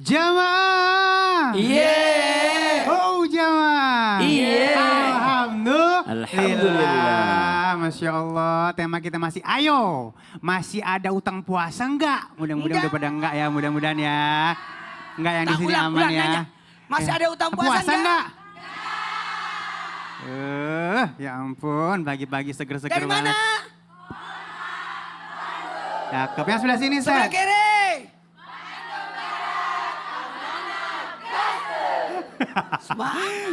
Jamaah. Iya. Oh jamaah. Iya. Alhamdulillah. Masya Allah. Tema kita masih ayo. Masih ada utang puasa enggak? Mudah-mudahan udah pada enggak ya. Mudah-mudahan ya. Enggak yang di sini aman ya. Nanya. Masih ada utang puasa enggak? Ya ampun. Pagi-pagi seger-seger Dari banget. mana? Cakep. Yang sebelah sini, Sebelah Seth. kiri.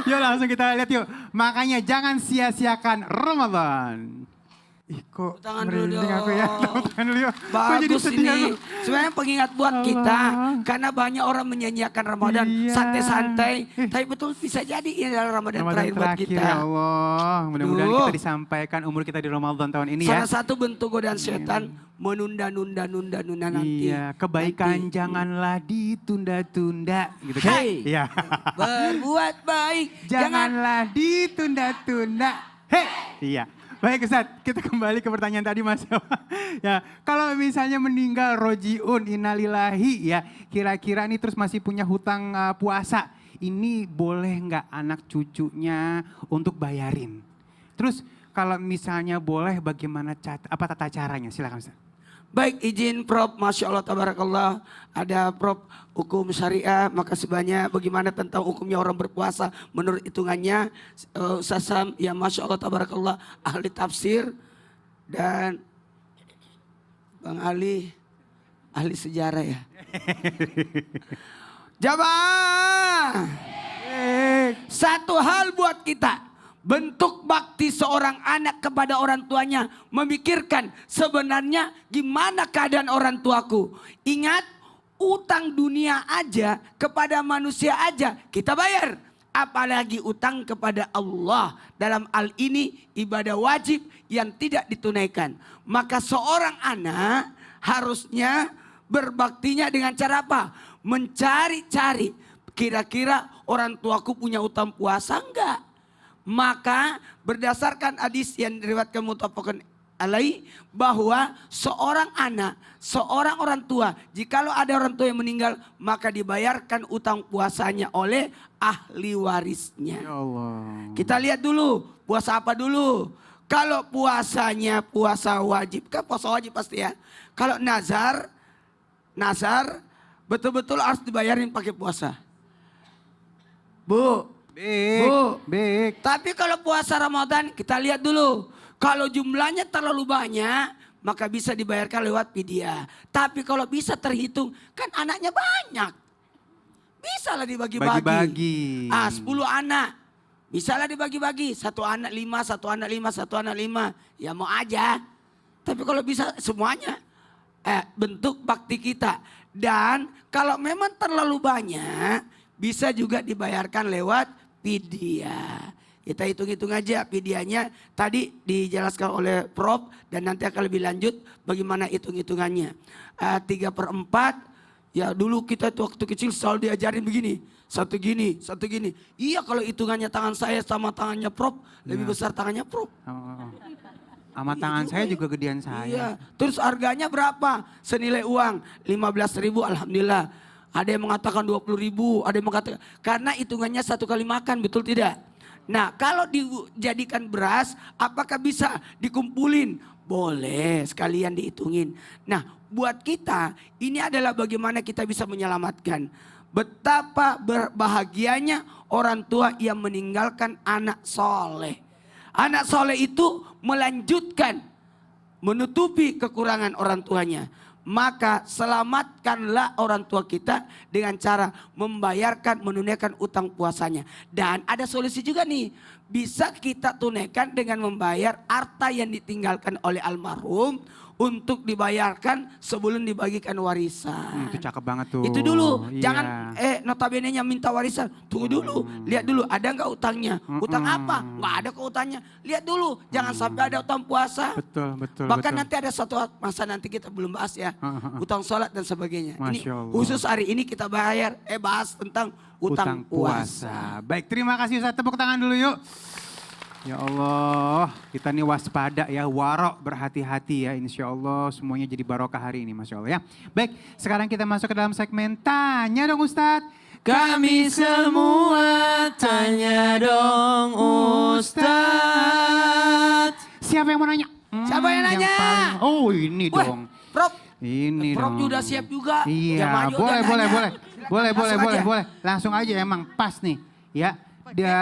Yuk langsung kita lihat yuk. Makanya jangan sia-siakan Ramadan. Ih kok Tangan dulu merinding dong. aku ya. Tangan dulu yuk. Kok jadi Bagus sedih ini. aku? Sebenarnya pengingat buat kita. Karena banyak orang menyanyiakan Ramadan. Iya. Santai-santai. Tapi betul bisa jadi ini adalah Ramadan terakhir buat kita. Ya Allah. Mudah-mudahan Duh. kita disampaikan umur kita di Ramadan tahun ini ya. Salah satu bentuk godaan setan menunda-nunda nanti. Iya, kebaikan Nanti. janganlah ditunda-tunda gitu kan. Hey. Iya. Berbuat baik. Janganlah ditunda-tunda. Hei. Iya. Baik Ustaz, kita kembali ke pertanyaan tadi Mas. Ya, kalau misalnya meninggal rojiun innalillahi ya, kira-kira ini terus masih punya hutang puasa, ini boleh nggak anak cucunya untuk bayarin? Terus kalau misalnya boleh bagaimana tata caranya? Silakan Ustaz. Baik, izin Prof, Masya Allah, Tabarakallah. Ada Prof, hukum syariah, makasih banyak. Bagaimana tentang hukumnya orang berpuasa menurut hitungannya. Ustaz Sam, ya Masya Allah, Tabarakallah, ahli tafsir. Dan Bang Ali, ahli sejarah ya. Jamaah, satu hal buat kita. Bentuk bakti seorang anak kepada orang tuanya. Memikirkan sebenarnya gimana keadaan orang tuaku. Ingat, utang dunia aja kepada manusia aja kita bayar. Apalagi utang kepada Allah. Dalam hal ini ibadah wajib yang tidak ditunaikan. Maka seorang anak harusnya berbaktinya dengan cara apa? Mencari-cari. Kira-kira orang tuaku punya utang puasa enggak? Maka berdasarkan hadis yang diriwayatkan muttafaqun alaih bahwa seorang anak, seorang orang tua, jikalau ada orang tua yang meninggal maka dibayarkan utang puasanya oleh ahli warisnya. Ya Allah. Kita lihat dulu puasa apa dulu. Kalau puasanya puasa wajib, kan puasa wajib pasti ya. Kalau nazar betul-betul harus dibayarin pakai puasa. Bu. Baik. Tapi kalau puasa Ramadan kita lihat dulu. Kalau jumlahnya terlalu banyak maka bisa dibayarkan lewat fidyah. Tapi kalau bisa terhitung kan anaknya banyak. Bisalah dibagi-bagi. Bagi-bagi. 10 anak. Bisalah dibagi-bagi. 1 anak 5, 1 anak 5, 1 anak 5. Ya mau aja. Tapi kalau bisa semuanya. Bentuk bakti kita. Dan kalau memang terlalu banyak bisa juga dibayarkan lewat fidyah. Kita hitung-hitung aja fidyahnya. Tadi dijelaskan oleh Prof dan nanti akan lebih lanjut bagaimana hitung-hitungannya. 3/4 ya dulu kita tuh waktu kecil selalu diajarin begini. Satu gini. Iya kalau hitungannya tangan saya sama tangannya Prof lebih besar tangannya Prof. Sama tangan saya juga gedean saya. Iya. Terus harganya berapa? Senilai uang 15.000 alhamdulillah. Ada yang mengatakan 20.000, ada yang mengatakan karena hitungannya 1 kali makan, betul tidak? Nah, kalau dijadikan beras, apakah bisa dikumpulin? Boleh, sekalian dihitungin. Nah, buat kita ini adalah bagaimana kita bisa menyelamatkan. Betapa berbahagianya orang tua yang meninggalkan anak soleh. Anak soleh itu melanjutkan, menutupi kekurangan orang tuanya. Maka selamatkanlah orang tua kita dengan cara membayarkan, menunaikan utang puasanya. Dan ada solusi juga nih. Bisa kita tunaikan dengan membayar harta yang ditinggalkan oleh almarhum untuk dibayarkan sebelum dibagikan warisan. Itu cakep banget tuh. Itu dulu, Iya. jangan notabene-nya minta warisan. Tunggu dulu, lihat dulu ada nggak utangnya? Utang apa? Nggak ada kok utangnya. Lihat dulu, jangan sampai ada utang puasa. Betul. Bahkan nanti ada satu masa nanti kita belum bahas ya, utang sholat dan sebagainya. Ini Masya Allah. khusus hari ini kita bahas tentang utang puasa. Baik, terima kasih Ustaz. Tepuk tangan dulu yuk. Ya Allah, kita nih waspada ya, warok, berhati-hati ya. Insya Allah semuanya jadi barokah hari ini, Masya Allah ya. Baik, sekarang kita masuk ke dalam segmen Tanya Dong Ustadz. Kami semua tanya dong Ustadz. Siapa yang mau nanya? Siapa yang nanya? Oh ini Wah, dong. Prof. Ini Prof dong. juga siap juga. Iya, Ya, maju boleh, dan boleh, nanya. boleh. Boleh, boleh, Langsung boleh, aja. boleh. Langsung aja emang pas nih. Ya, dia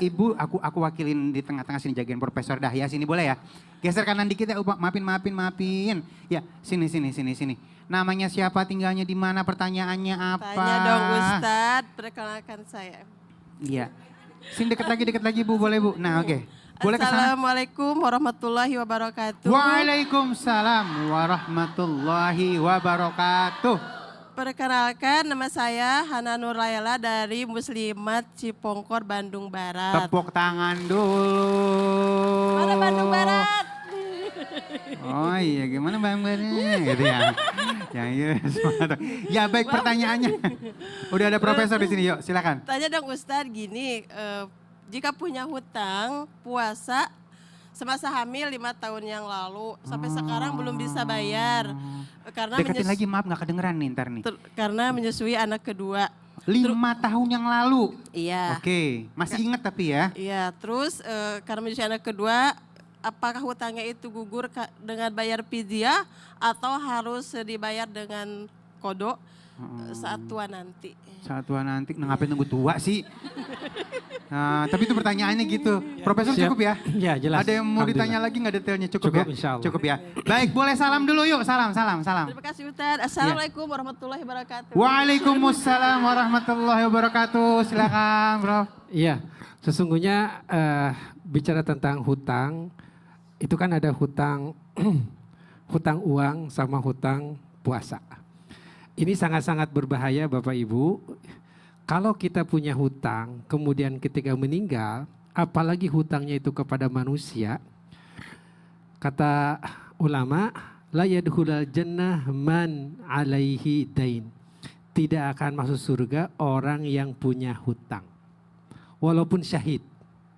Ibu aku wakilin di tengah-tengah sini jagain Profesor Dahya sini boleh ya? Geser kanan dikit ya, maafin. Ya, sini. Namanya siapa, tinggalnya di mana, pertanyaannya apa? Tanya dong Ustadz, perkenalkan saya. Iya. Sini deket lagi Bu, boleh Bu. Nah, oke. Boleh ke sana. Assalamualaikum warahmatullahi wabarakatuh. Waalaikumsalam warahmatullahi wabarakatuh. Perkenalkan nama saya Hana Nurlayla dari Muslimat Cipongkor, Bandung Barat. Tepuk tangan dulu. Mana Bandung Barat? Oh iya, gimana Bang Baratnya? Gitu ya. Ya baik, pertanyaannya. Udah ada profesor di sini, yuk silakan. Tanya dong Ustadz gini, jika punya hutang puasa semasa hamil 5 tahun yang lalu sampai sekarang belum bisa bayar karena Deketin lagi, maaf nggak kedengeran nih ntar nih. karena menyusui anak kedua. 5 tahun yang lalu. Iya. Oke, masih ingat tapi ya. Iya, terus karena menyusui anak kedua, apakah hutangnya itu gugur dengan bayar fidyah atau harus dibayar dengan kodok saat tua nanti? Saat tua nanti, ngapain nunggu tua sih? Nah, tapi itu pertanyaannya gitu. Profesor Siap. cukup ya? Ya, jelas. Ada yang mau Alhamdulillah. ditanya lagi nggak detailnya? Cukup, Cukup, ya? insya Allah. Cukup ya. Baik, boleh salam dulu yuk. Salam. Terima kasih Ustadz. Assalamualaikum warahmatullahi wabarakatuh. Waalaikumsalam warahmatullahi wabarakatuh. Silakan, Bro. Iya, sesungguhnya bicara tentang hutang, itu kan ada hutang hutang uang sama hutang puasa. Ini sangat-sangat berbahaya Bapak Ibu. Kalau kita punya hutang, kemudian ketika meninggal, apalagi hutangnya itu kepada manusia, kata ulama, la yadkhulul jannah man alaihi dain. Tidak akan masuk surga orang yang punya hutang. Walaupun syahid.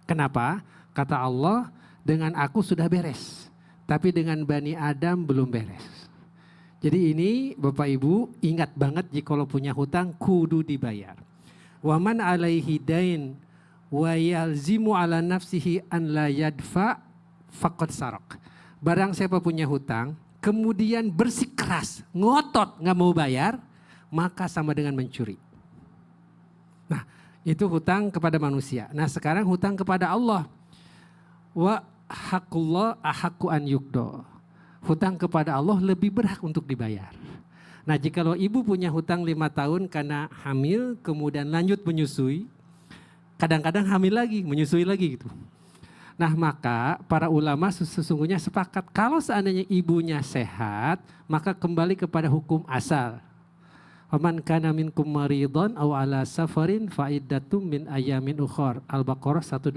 Kenapa? Kata Allah, dengan aku sudah beres. Tapi dengan Bani Adam belum beres. Jadi ini Bapak Ibu ingat banget jika kalau punya hutang kudu dibayar. Waman alaihi dain wa yalzimu ala nafsihi an la yadfa faqad sarak. Barang siapa punya hutang, kemudian bersikeras, ngotot nggak mau bayar, maka sama dengan mencuri. Nah, itu hutang kepada manusia. Nah, sekarang hutang kepada Allah. Wa haqqullah ahaqqu an yukdo. Hutang kepada Allah lebih berhak untuk dibayar. Nah, jikalau ibu punya hutang 5 tahun karena hamil, kemudian lanjut menyusui, kadang-kadang hamil lagi, menyusui lagi gitu. Nah, maka para ulama sesungguhnya sepakat kalau seandainya ibunya sehat, maka kembali kepada hukum asal. Faman kana minkum maridhan aw ala safarin fa iddatum min ayamin ukhar. Al-Baqarah 184.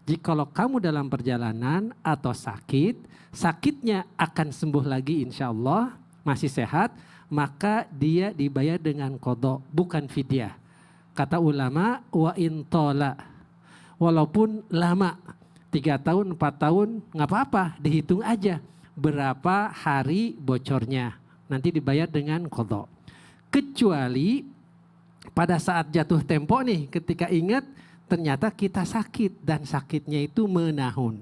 Jikalau kamu dalam perjalanan atau sakit, sakitnya akan sembuh lagi insyaallah, masih sehat, maka dia dibayar dengan qada, bukan fidyah. Kata ulama wa in tola, walaupun lama 3 tahun, 4 tahun nggak apa-apa, dihitung aja berapa hari bocornya, nanti dibayar dengan qada. Kecuali pada saat jatuh tempo nih, ketika ingat ternyata kita sakit dan sakitnya itu menahun.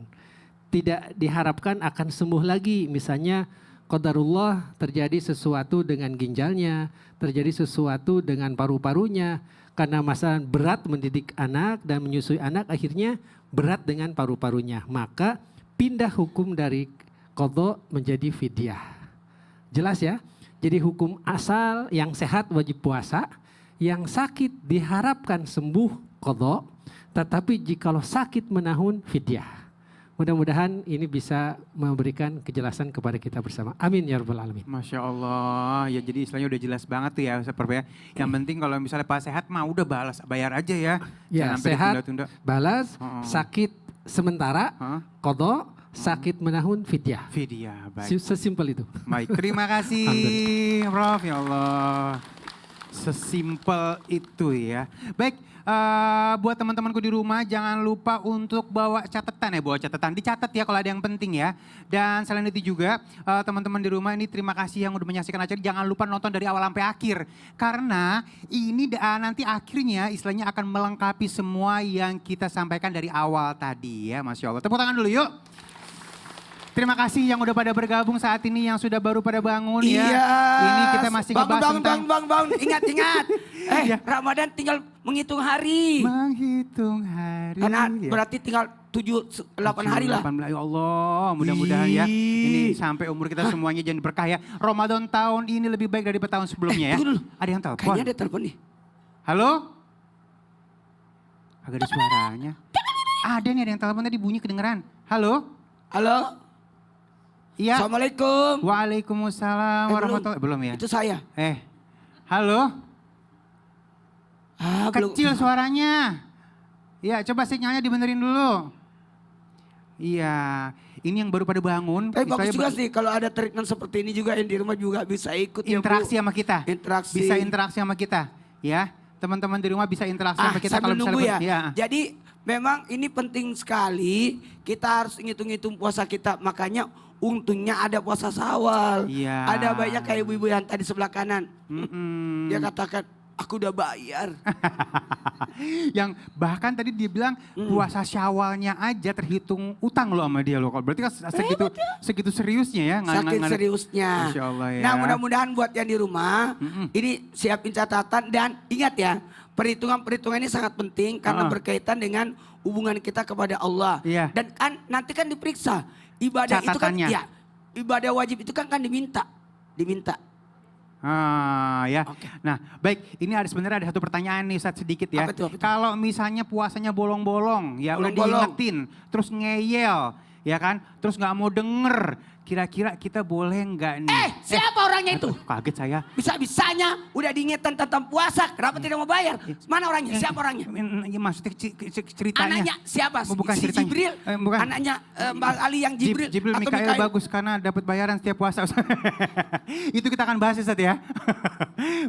Tidak diharapkan akan sembuh lagi. Misalnya qadarullah terjadi sesuatu dengan ginjalnya, terjadi sesuatu dengan paru-parunya. Karena masalah berat mendidik anak dan menyusui anak, akhirnya berat dengan paru-parunya. Maka pindah hukum dari qada menjadi fidyah. Jelas ya? Jadi hukum asal yang sehat wajib puasa, yang sakit diharapkan sembuh qada, tetapi jikalau sakit menahun fidyah. Mudah-mudahan ini bisa memberikan kejelasan kepada kita bersama. Amin ya rabbal alamin. Masya Allah, ya jadi istilahnya udah jelas banget tuh ya Ustaz Prof ya. Yang penting kalau misalnya pas sehat mah udah balas, bayar aja ya. Ya, Jangan sampai sehat, ditunda-tunda. balas, sakit sementara, qada, sakit menahun fidyah. Fidyah, baik. Sesimpel itu. Baik, terima kasih Prof, ya Allah. Sesimpel itu ya. Baik, buat teman-temanku di rumah jangan lupa untuk bawa catatan ya, bawa catatan. Dicatat ya kalau ada yang penting ya. Dan selain itu juga teman-teman di rumah ini terima kasih yang udah menyaksikan acara. Jangan lupa nonton dari awal sampai akhir. Karena ini nanti akhirnya istilahnya akan melengkapi semua yang kita sampaikan dari awal tadi ya. Masya Allah. Tepuk tangan dulu yuk. Terima kasih yang udah pada bergabung saat ini, yang sudah baru pada bangun ya. Iya. Ini kita masih ngebahas tentang... Bangun. Ingat. Ya. Ramadan tinggal menghitung hari. Menghitung hari. Karena ya. berarti tinggal 7-8 hari lah. 18, ya Allah, mudah-mudahan ya. Ini sampai umur kita semuanya jadi berkah ya. Ramadan tahun ini lebih baik daripada tahun sebelumnya ya. Tunggu dulu. Ada yang telepon? Kayaknya ada telepon nih. Halo? Agak ada suaranya. Ada nih, ada yang telepon tadi bunyi kedengeran. Halo? Halo? Iya. Assalamualaikum. Waalaikumsalam warahmatullahi. Belum ya? Itu saya. Halo? Belum. Kecil suaranya. Iya, coba sinyalnya dibenerin dulu. Iya, ini yang baru pada bangun. Bagus juga sih kalau ada treatment seperti ini juga yang di rumah juga bisa ikut interaksi ya, Bu. sama kita. Interaksi. Bisa interaksi sama kita, ya. Teman-teman di rumah bisa interaksi sama kita sambil kalau nunggu ya. ya. Jadi memang ini penting sekali kita harus ngitung-ngitung puasa kita. Makanya untungnya ada puasa Syawal. Iya. Ada banyak kayak ibu-ibu yang tadi sebelah kanan. Dia katakan, aku udah bayar. Yang bahkan tadi dia bilang puasa Syawalnya aja terhitung utang lo sama dia lo. Berarti kan segitu seriusnya ya. Saking seriusnya. Masya Allah ya. Nah mudah-mudahan buat yang di rumah, ini siapin catatan dan ingat ya, perhitungan ini sangat penting karena berkaitan dengan hubungan kita kepada Allah. Iya. Dan kan nanti kan diperiksa ibadah Catatannya. itu kan, ya ibadah wajib itu kan diminta. Ya. Oke. Nah, baik. Ini sebenarnya ada satu pertanyaan nih, Ustadz, sedikit ya. Apa itu? Kalau misalnya puasanya bolong-bolong, ya udah Bolong-bolong. diingetin, terus ngeyel, ya kan? Terus nggak mau denger. Kira-kira kita boleh nggak nih? Siapa orangnya itu? Aduh, kaget saya. Bisa-bisanya udah diingetan tentang puasa, kenapa tidak mau bayar? Mana orangnya? Siapa orangnya? Ya, maksudnya ceritanya. Anaknya siapa? Oh, bukan Si ceritanya. Jibril? Bukan. Anaknya Mbak Ali yang Jibril? Jibril atau Mikael bagus karena dapat bayaran setiap puasa. Itu kita akan bahas Ustaz ya.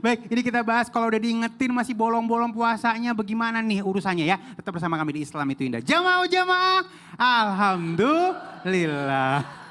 Baik, ini kita bahas kalau udah diingetin masih bolong-bolong puasanya bagaimana nih urusannya ya. Tetap bersama kami di Islam itu Indah. Jamaah, alhamdulillah.